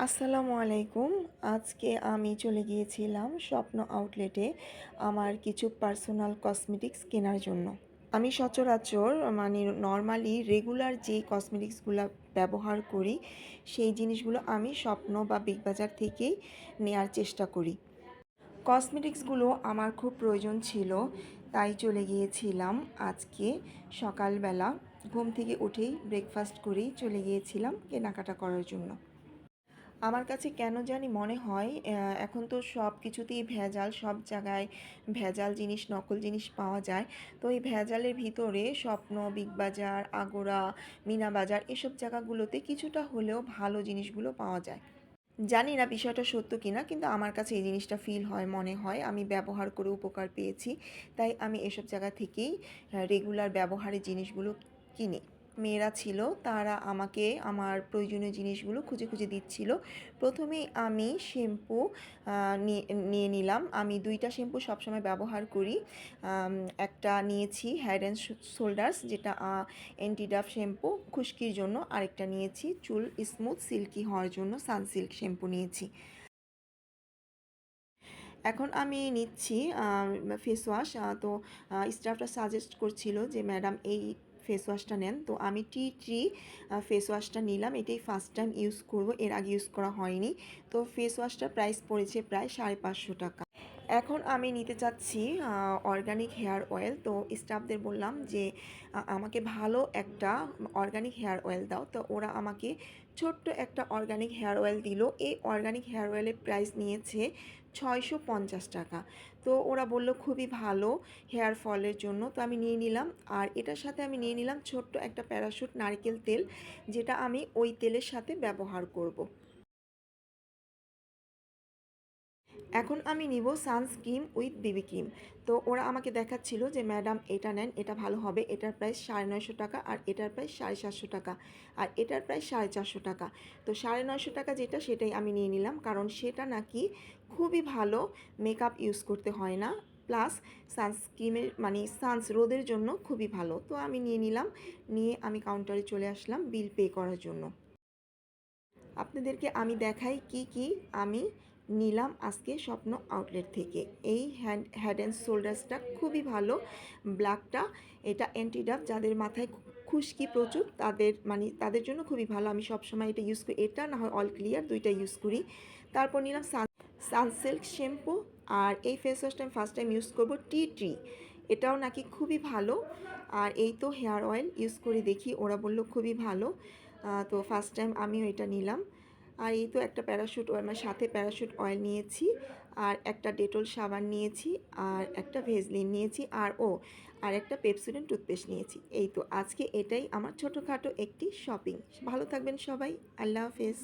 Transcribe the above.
আসসালামু আলাইকুম। আজকে আমি চলে গিয়েছিলাম স্বপ্ন আউটলেটে আমার কিছু পার্সোনাল কসমেটিক্স কেনার জন্য। আমি সচরাচর মানে নরমালি রেগুলার যে কসমেটিক্সগুলো ব্যবহার করি সেই জিনিসগুলো আমি স্বপ্ন বা বিগ বাজার থেকেই নেয়ার চেষ্টা করি। কসমেটিক্সগুলো আমার খুব প্রয়োজন ছিল, তাই চলে গিয়েছিলাম আজকে সকালবেলা ঘুম থেকে উঠেই ব্রেকফাস্ট করেই চলে গিয়েছিলাম কেনাকাটা করার জন্য। আমার কাছে কেন জানি মনে হয় এখন তো সব কিছুতেই ভেজাল, সব জায়গায় ভেজাল জিনিস, নকল জিনিস পাওয়া যায়। তো এই ভেজালের ভিতরে স্বপ্ন, বিগ বাজার, আগোরা, মিনা বাজার এসব জায়গাগুলোতে কিছুটা হলেও ভালো জিনিসগুলো পাওয়া যায়। জানি না বিষয়টা সত্য কিনা, কিন্তু আমার কাছে এই জিনিসটা ফিল হয়, মনে হয় আমি ব্যবহার করে উপকার পেয়েছি। তাই আমি এসব জায়গা থেকেই রেগুলার ব্যবহারের জিনিসগুলো কিনি। মেয়েরা ছিল, তারা আমাকে আমার প্রয়োজনীয় জিনিসগুলো খুঁজে খুঁজে দিচ্ছিল। প্রথমেই আমি শ্যাম্পু নিয়ে নিলাম। আমি 2টা শ্যাম্পু সবসময় ব্যবহার করি। একটা নিয়েছি হেড অ্যান্ড শোল্ডার্স, যেটা অ্যান্টি-ডাফ শ্যাম্পু খুশকির জন্য। আরেকটা নিয়েছি চুল স্মুথ সিল্কি হওয়ার জন্য, সানসিল্ক শ্যাম্পু নিয়েছি। এখন আমি নিচ্ছি ফেস ওয়াশ। তো স্টাফরা সাজেস্ট করছিল যে ম্যাডাম এই ফেস ওয়াশটা নেন, তো আমি টি ট্রি ফেস ওয়াশটা নিলাম। এটাই ফার্স্ট টাইম ইউজ করব, এর আগে ইউজ করা হয়নি। তো ফেস ওয়াশটার প্রাইস পড়েছে প্রায় 550 টাকা। এখন আমি নিতে চাচ্ছি অর্গানিক হেয়ার অয়েল। তো স্টাফদের বললাম যে আমাকে ভালো একটা অর্গানিক হেয়ার অয়েল দাও। তো ওরা আমাকে ছোট্ট একটা অর্গানিক হেয়ার অয়েল দিল। এই অর্গানিক হেয়ার অয়েলের প্রাইস নিয়েছে 650 টাকা। তো ওরা বলল খুবই ভালো হেয়ার ফলের জন্য, তো আমি নিয়ে নিলাম। আর এটার সাথে আমি নিয়ে নিলাম ছোট্ট একটা প্যারাশুট নারকেল তেল, যেটা আমি ওই তেলের সাথে ব্যবহার করব। এখন আমি নিব সানস্ক্রিন উইথ বেবি ক্রিম। তো ওরা আমাকে দেখাচ্ছিল যে ম্যাডাম এটা নেন, এটা ভালো হবে। এটার প্রাইস 950 টাকা, আর এটার প্রাইস 750 টাকা, আর এটার প্রাইস 450 টাকা। তো 950 টাকা যেটা, সেটাই আমি নিয়ে নিলাম, কারণ সেটা নাকি খুবই ভালো, মেকআপ ইউজ করতে হয় না, প্লাস সানস্ক্রিনের মানে রোদের জন্য খুবই ভালো। তো আমি নিয়ে নিলাম, নিয়ে আমি কাউন্টারে চলে আসলাম বিল পে করার জন্য। আপনাদেরকে আমি দেখাই কি কি আমি নিলাম আজকে স্বপ্ন আউটলেট থেকে। এই হেড অ্যান্ড শোল্ডার্সটা খুবই ভালো, ব্ল্যাকটা। এটা অ্যান্টিডাফ, যাদের মাথায় খুশকি প্রচুর তাদের জন্য খুবই ভালো। আমি সবসময় এটা ইউজ করি, এটা না হয় অল ক্লিয়ার, দুইটা ইউজ করি। তারপর নিলাম সানসিল্ক শ্যাম্পু। আর এই ফেস ওয়াশটা আমি ফার্স্ট টাইম ইউজ করবো টি ট্রি, এটাও নাকি খুবই ভালো। আর এই তো হেয়ার অয়েল ইউজ করে দেখি, ওরা বলল খুবই ভালো। তো ফার্স্ট টাইম আমিও এটা নিলাম। আর এই তো একটা প্যারাশুট অয়েল, আমার সাথে প্যারাশুট অয়েল নিয়েছি, আর একটা ডেটল সাবান নিয়েছি, আর একটা ভেজলিন নিয়েছি, আর একটা পেপসোডেন্ট টুথপেস্ট নিয়েছি। এই তো আজকে এটাই আমার ছোটোখাটো একটি শপিং। ভালো থাকবেন সবাই, আল্লাহ হাফেজ।